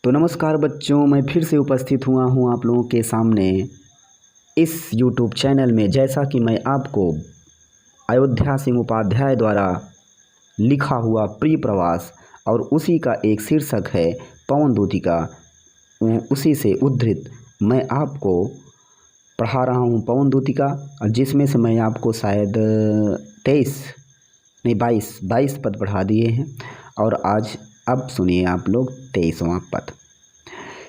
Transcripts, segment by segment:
तो नमस्कार बच्चों, मैं फिर से उपस्थित हुआ हूँ आप लोगों के सामने इस YouTube चैनल में। जैसा कि मैं आपको अयोध्या सिंह उपाध्याय द्वारा लिखा हुआ प्रिय प्रवास और उसी का एक शीर्षक है पवन दूतिका, उसी से उद्धृत मैं आपको पढ़ा रहा हूँ पवन दूतिका, जिसमें से मैं आपको शायद 22 पद पढ़ा दिए हैं। और आज अब सुनिए आप लोग 23वां पद।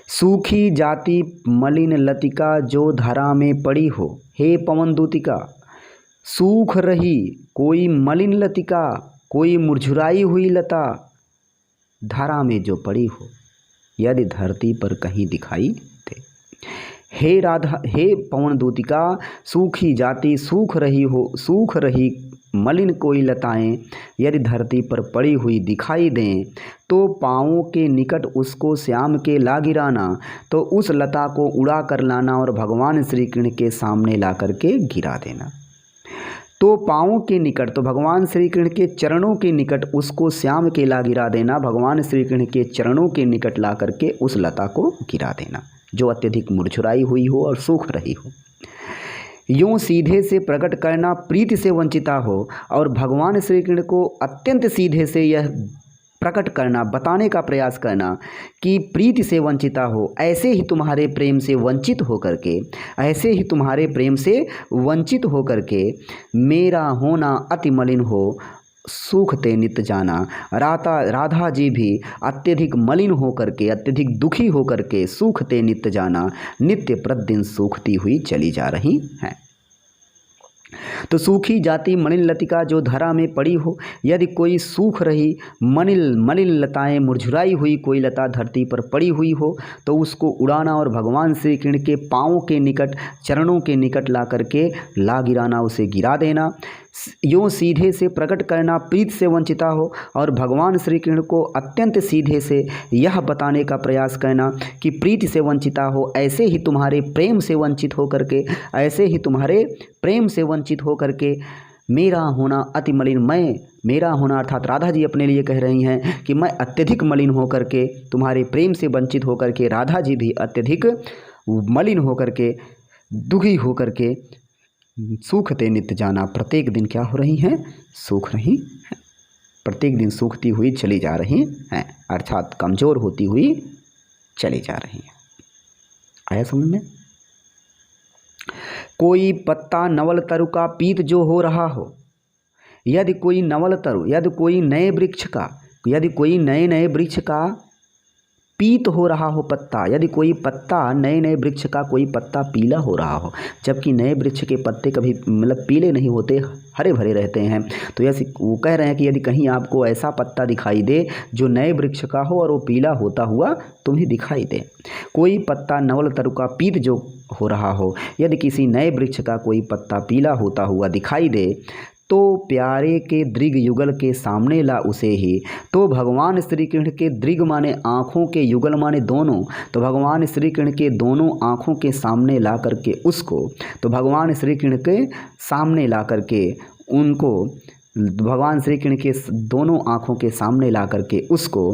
सूखी जाति मलिन लतिका जो धरा में पड़ी हो, हे पवन दूतिका। सूख रही कोई मलिन लतिका, कोई मुरझुराई हुई लता धरा में जो पड़ी हो, यदि धरती पर कहीं दिखाई दे। हे राधा, हे पवन दूतिका, सूखी जाति सूख रही मलिन कोई लताएं यदि धरती पर पड़ी हुई दिखाई दें, तो पाँवों के निकट उसको श्याम के ला गिराना, तो उस लता को उड़ा कर लाना और भगवान श्री कृष्ण के सामने ला कर के गिरा देना। तो पाँवों के निकट, तो भगवान श्री कृष्ण के चरणों के निकट उसको श्याम के ला गिरा देना, भगवान श्री कृष्ण के चरणों के निकट ला करके उस लता को गिरा देना जो अत्यधिक मुरझुराई हुई हो और सूख रही हो। यूँ सीधे से प्रकट करना प्रीति से वंचिता हो, और भगवान श्री कृष्ण को अत्यंत सीधे से यह प्रकट करना, बताने का प्रयास करना कि प्रीति से वंचिता हो, ऐसे ही तुम्हारे प्रेम से वंचित होकर के, ऐसे ही तुम्हारे प्रेम से वंचित होकर के मेरा होना अति मलिन हो, सूखते नित्य जाना। राधा जी भी अत्यधिक मलिन होकर के, अत्यधिक दुखी होकर के सूखते नित्य जाना, नित्य प्रतिदिन सूखती हुई चली जा रही हैं। तो सूखी जाति मलिन लतिका जो धरा में पड़ी हो, यदि कोई सूख रही मलिन लताएं, मुरझुराई हुई कोई लता धरती पर पड़ी हुई हो, तो उसको उड़ाना और भगवान श्री कृष्ण के पाँवों के निकट, चरणों के निकट ला करके ला गिराना, उसे गिरा देना। यूँ सीधे से प्रकट करना प्रीत से वंचिता हो, और भगवान श्री कृष्ण को अत्यंत सीधे से यह बताने का प्रयास करना कि प्रीति से वंचिता हो, ऐसे ही तुम्हारे प्रेम से वंचित होकर के, ऐसे ही तुम्हारे प्रेम से वंचित होकर के मेरा होना अति मलिन, मेरा होना अर्थात राधा जी अपने लिए कह रही हैं कि मैं अत्यधिक मलिन होकर के, तुम्हारे प्रेम से वंचित होकर के राधा जी भी अत्यधिक मलिन होकर के, दुखी होकर के सूखते नित्य जाना, प्रत्येक दिन क्या हो रही हैं? सूख रही हैं, प्रत्येक दिन सूखती हुई चली जा रही हैं, अर्थात कमज़ोर होती हुई चली जा रही हैं। आया समझ में? कोई पत्ता नवल तरु का पीत जो हो रहा हो, यदि कोई नवल तरु, यदि कोई नए वृक्ष का, यदि कोई नए वृक्ष का पीत हो रहा हो पत्ता, यदि कोई पत्ता नए वृक्ष का कोई पत्ता पीला हो रहा हो, जबकि नए वृक्ष के पत्ते कभी मतलब पीले नहीं होते, हरे भरे रहते हैं। तो ऐसे वो कह रहे हैं कि यदि कहीं आपको ऐसा पत्ता दिखाई दे जो नए वृक्ष का हो और वो पीला होता हुआ तुम्हें दिखाई दे, कोई पत्ता नवल तरु का पीत जो हो रहा हो, यदि किसी नए वृक्ष का कोई पत्ता पीला होता हुआ दिखाई दे, तो प्यारे के दृग युगल के सामने ला उसे ही। तो भगवान श्री कृष्ण के दृग माने आँखों के, युगल माने दोनों, तो भगवान श्री कृष्ण के दोनों आँखों के सामने ला करके उसको, तो भगवान श्री कृष्ण के सामने ला करके उनको, भगवान श्री कृष्ण के दोनों आँखों के सामने ला करके उसको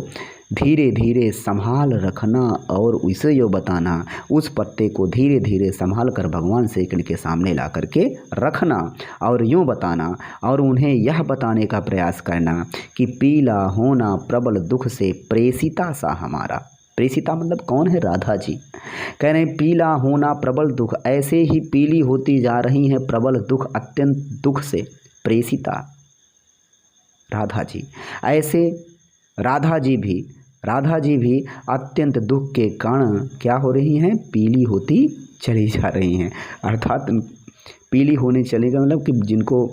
धीरे धीरे संभाल रखना, और उसे यो बताना, उस पत्ते को धीरे धीरे संभाल कर भगवान श्री कृष्ण के सामने ला करके रखना और यूँ बताना, और उन्हें यह बताने का प्रयास करना कि पीला होना प्रबल दुख से प्रेषिता सा हमारा। प्रेषिता मतलब कौन है? राधा जी कह रहे हैं पीला होना प्रबल दुख, ऐसे ही पीली होती जा रही हैं प्रबल दुख, अत्यंत दुख से प्रेषिता राधा जी, ऐसे राधा जी भी अत्यंत दुख के कारण क्या हो रही हैं? पीली होती चली जा रही हैं। अर्थात पीली होने चलेगा मतलब कि जिनको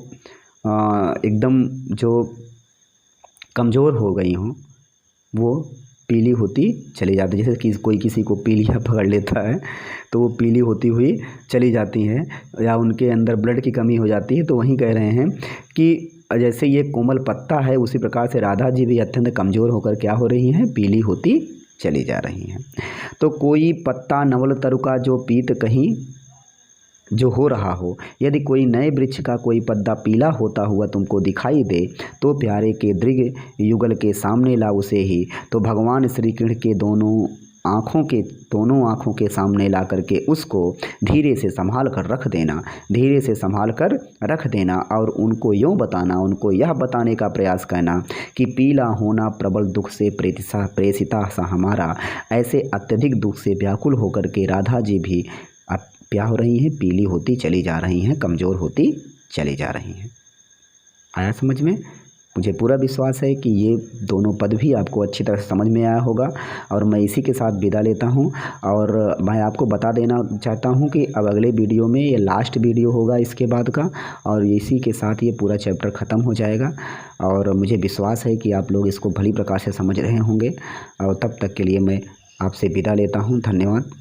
एकदम जो कमज़ोर हो गई हों वो पीली होती चली जाती है। जैसे कि कोई किसी को पीलिया पकड़ लेता है तो वो पीली होती हुई चली जाती हैं, या उनके अंदर ब्लड की कमी हो जाती है। तो वहीं कह रहे हैं कि जैसे ये कोमल पत्ता है, उसी प्रकार से राधा जी भी अत्यंत कमज़ोर होकर क्या हो रही हैं? पीली होती चली जा रही हैं। तो कोई पत्ता नवल तरु का जो पीत कहीं जो हो रहा हो, यदि कोई नए वृक्ष का कोई पत्ता पीला होता हुआ तुमको दिखाई दे, तो प्यारे के दृग युगल के सामने ला उसे ही। तो भगवान श्री कृष्ण के दोनों आँखों के दोनों आँखों के सामने ला कर के उसको धीरे से संभाल कर रख देना, धीरे से संभाल कर रख देना और उनको यूँ बताना, उनको यह बताने का प्रयास करना कि पीला होना प्रबल दुख से प्रेषिता सा हमारा। ऐसे अत्यधिक दुख से व्याकुल होकर के राधा जी भी अब क्या हो रही हैं, पीली होती चली जा रही हैं, कमज़ोर होती चली जा रही हैं। आया समझ में? मुझे पूरा विश्वास है कि ये दोनों पद भी आपको अच्छी तरह से समझ में आया होगा और मैं इसी के साथ विदा लेता हूँ। और मैं आपको बता देना चाहता हूँ कि अब अगले वीडियो में ये लास्ट वीडियो होगा इसके बाद का, और इसी के साथ ये पूरा चैप्टर ख़त्म हो जाएगा। और मुझे विश्वास है कि आप लोग इसको भली प्रकार से समझ रहे होंगे। और तब तक के लिए मैं आपसे विदा लेता हूँ। धन्यवाद।